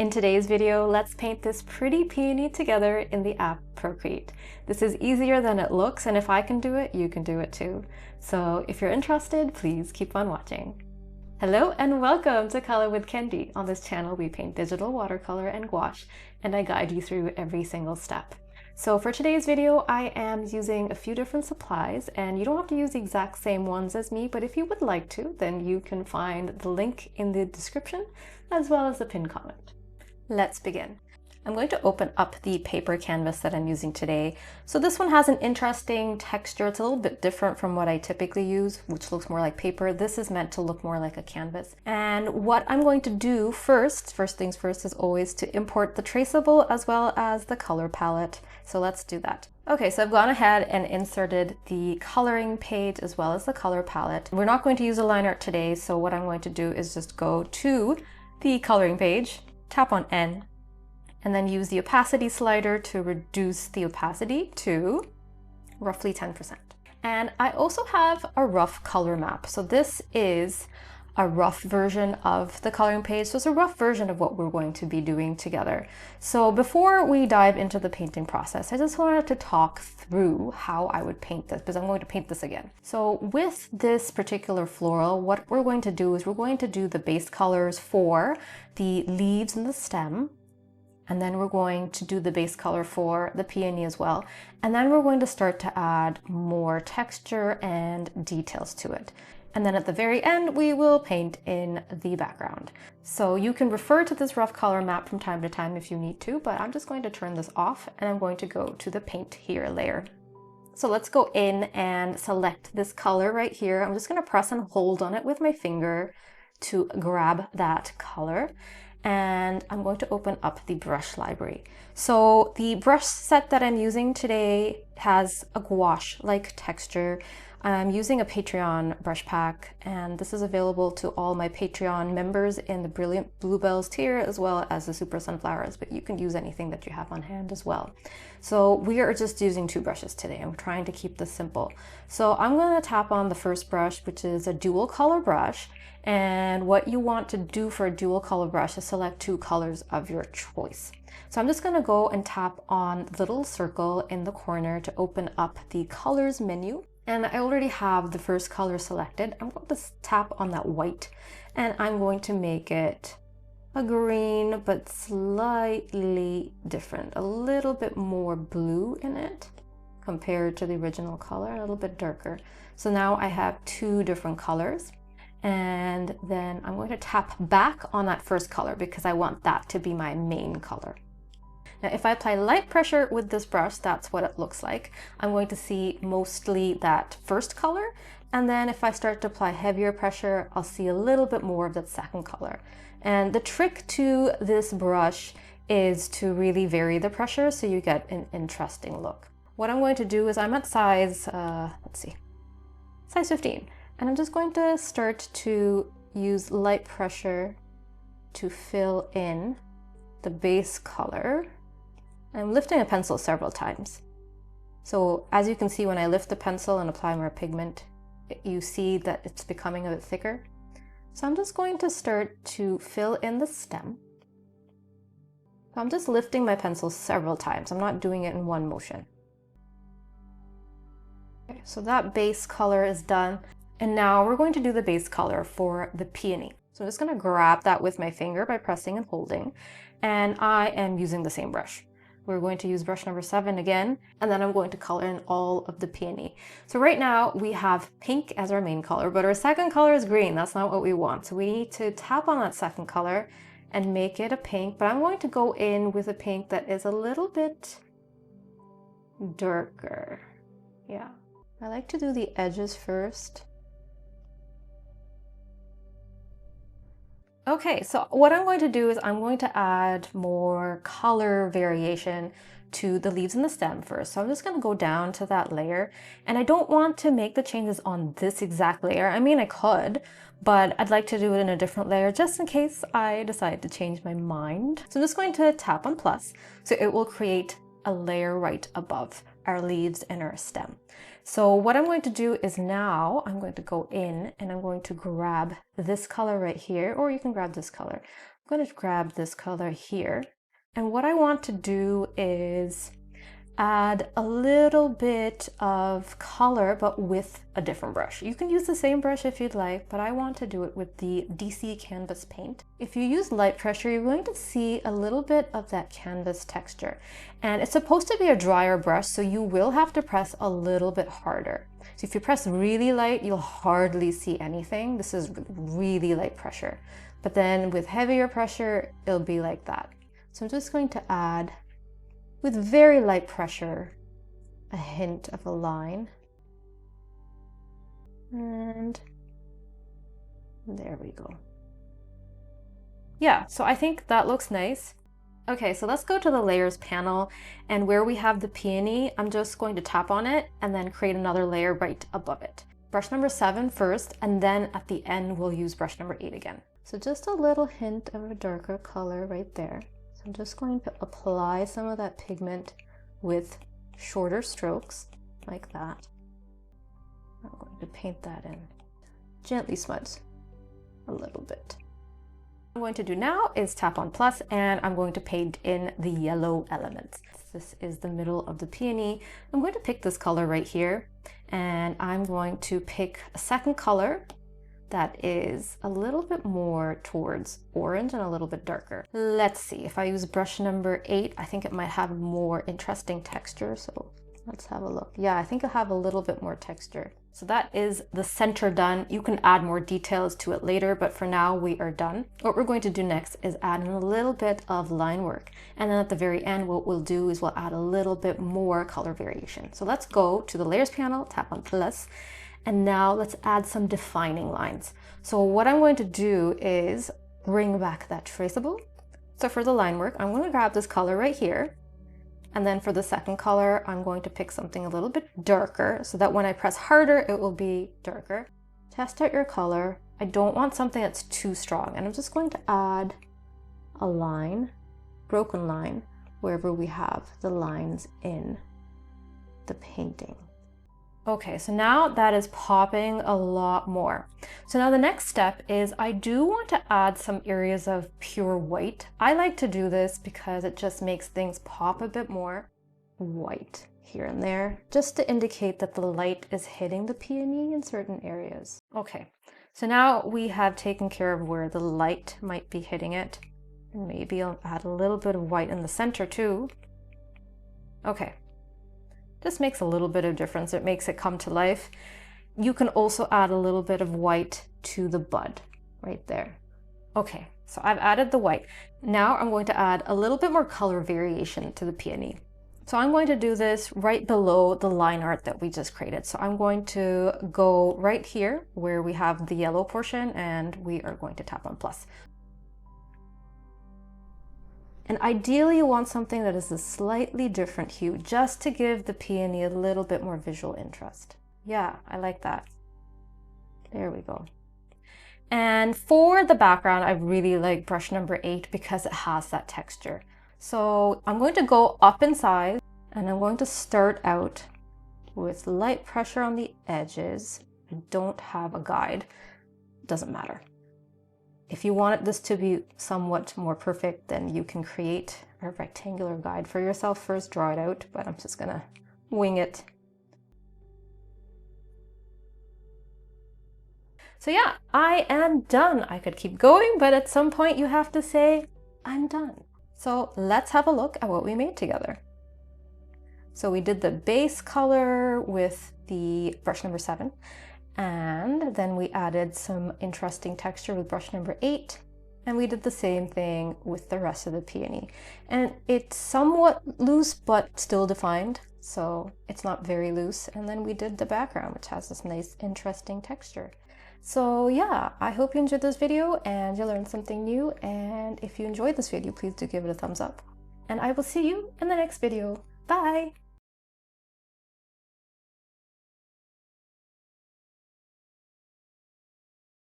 In today's video, let's paint this pretty peony together in the app Procreate. This is easier than it looks, and if I can do it, you can do it too. So if you're interested, please keep on watching. Hello and welcome to Color with Kendi. On this channel, we paint digital watercolor and gouache, and I guide you through every single step. So for today's video, I am using a few different supplies, and you don't have to use the exact same ones as me, but if you would like to, then you can find the link in the description as well as the pinned comment. Let's begin. I'm going to open up the paper canvas that I'm using today. So this one has an interesting texture. It's a little bit different from what I typically use, which looks more like paper. This is meant to look more like a canvas. And what I'm going to do first things first, is always to import the traceable as well as the color palette. So let's do that. Okay, so I've gone ahead and inserted the coloring page as well as the color palette. We're not going to use a line art today, so what I'm going to do is just go to the coloring page, tap on N, and then use the opacity slider to reduce the opacity to roughly 10%. And I also have a rough color map. So this is a rough version of the coloring page. So it's a rough version of what we're going to be doing together. So before we dive into the painting process, I just wanted to talk through how I would paint this, because I'm going to paint this again. So with this particular floral, what we're going to do is we're going to do the base colors for the leaves and the stem. And then we're going to do the base color for the peony as well. And then we're going to start to add more texture and details to it. And then at the very end, we will paint in the background. So you can refer to this rough color map from time to time if you need to, but I'm just going to turn this off and I'm going to go to the paint here layer. So let's go in and select this color right here. I'm just going to press and hold on it with my finger to grab that color. And I'm going to open up the brush library. So the brush set that I'm using today has a gouache-like texture. I'm using a Patreon brush pack, and this is available to all my Patreon members in the Brilliant Bluebells tier as well as the Super Sunflowers, but you can use anything that you have on hand as well. So we are just using two brushes today. I'm trying to keep this simple. So I'm going to tap on the first brush, which is a dual color brush. And what you want to do for a dual color brush is select two colors of your choice. So I'm just going to go and tap on the little circle in the corner to open up the colors menu. And I already have the first color selected. I'm going to tap on that white and I'm going to make it a green, but slightly different, a little bit more blue in it compared to the original color, a little bit darker. So now I have two different colors. And then I'm going to tap back on that first color because I want that to be my main color. Now, if I apply light pressure with this brush, that's what it looks like. I'm going to see mostly that first color. And then if I start to apply heavier pressure, I'll see a little bit more of that second color. And the trick to this brush is to really vary the pressure so you get an interesting look. What I'm going to do is I'm at size, size 15. And I'm just going to start to use light pressure to fill in the base color. I'm lifting a pencil several times. So as you can see, when I lift the pencil and apply more pigment, you see that it's becoming a bit thicker. So I'm just going to start to fill in the stem. So I'm just lifting my pencil several times. I'm not doing it in one motion. Okay, so that base color is done. And now we're going to do the base color for the peony. So I'm just going to grab that with my finger by pressing and holding. And I am using the same brush. We're going to use brush number 7 again, and then I'm going to color in all of the peony. So right now we have pink as our main color, but our second color is green. That's not what we want. So we need to tap on that second color and make it a pink, but I'm going to go in with a pink that is a little bit darker. Yeah, I like to do the edges first. Okay, so what I'm going to do is I'm going to add more color variation to the leaves and the stem first. So I'm just going to go down to that layer, and I don't want to make the changes on this exact layer. I mean, I could, but I'd like to do it in a different layer just in case I decide to change my mind. So I'm just going to tap on plus, so it will create a layer right above our leaves and our stem. So what I'm going to do is now I'm going to go in and I'm going to grab this color right here, or you can grab this color. going to grab this color here. And what I want to do is add a little bit of color, but with a different brush. You can use the same brush if you'd like, but I want to do it with the DC canvas paint. If you use light pressure, you're going to see a little bit of that canvas texture. And it's supposed to be a drier brush, so you will have to press a little bit harder. So if you press really light, you'll hardly see anything. This is really light pressure. But then with heavier pressure, it'll be like that. So I'm just going to add, with very light pressure, a hint of a line. And there we go. Yeah, so I think that looks nice. Okay, so let's go to the layers panel, and where we have the peony, I'm just going to tap on it and then create another layer right above it. Brush number 7 first, and then at the end we'll use brush number 8 again. So just a little hint of a darker color right there. So I'm just going to apply some of that pigment with shorter strokes, like that. I'm going to paint that in. Gently smudge a little bit. What I'm going to do now is tap on plus, and I'm going to paint in the yellow elements. This is the middle of the peony. I'm going to pick this color right here, and I'm going to pick a second color that is a little bit more towards orange and a little bit darker. Let's see, if I use brush number 8, I think it might have more interesting texture. So let's have a look. Yeah, I think it'll have a little bit more texture. So that is the center done. You can add more details to it later, but for now we are done. What we're going to do next is add in a little bit of line work. And then at the very end, what we'll do is we'll add a little bit more color variation. So let's go to the layers panel, tap on plus, and now let's add some defining lines. So what I'm going to do is bring back that traceable. So for the line work, I'm going to grab this color right here. And then for the second color, I'm going to pick something a little bit darker so that when I press harder, it will be darker. Test out your color. I don't want something that's too strong. And I'm just going to add a line, broken line, wherever we have the lines in the painting. Okay, so now that is popping a lot more. So now the next step is I do want to add some areas of pure white. I like to do this because it just makes things pop a bit more. White here and there, just to indicate that the light is hitting the peony in certain areas. Okay, so now we have taken care of where the light might be hitting it. And maybe I'll add a little bit of white in the center too. Okay. This makes a little bit of difference. It makes it come to life. You can also add a little bit of white to the bud right there. Okay, so I've added the white. Now I'm going to add a little bit more color variation to the peony. So I'm going to do this right below the line art that we just created. So I'm going to go right here where we have the yellow portion, and we are going to tap on plus. And ideally you want something that is a slightly different hue, just to give the peony a little bit more visual interest. Yeah, I like that. There we go. And for the background, I really like brush number 8 because it has that texture. So I'm going to go up in size, and I'm going to start out with light pressure on the edges. I don't have a guide, doesn't matter. If you want this to be somewhat more perfect, then you can create a rectangular guide for yourself first, draw it out, but I'm just gonna wing it. So yeah, I am done. I could keep going, but at some point you have to say, I'm done. So let's have a look at what we made together. So we did the base color with the brush number 7. And then we added some interesting texture with brush number 8. And we did the same thing with the rest of the peony. And it's somewhat loose, but still defined. So it's not very loose. And then we did the background, which has this nice, interesting texture. So yeah, I hope you enjoyed this video and you learned something new. And if you enjoyed this video, please do give it a thumbs up. And I will see you in the next video. Bye!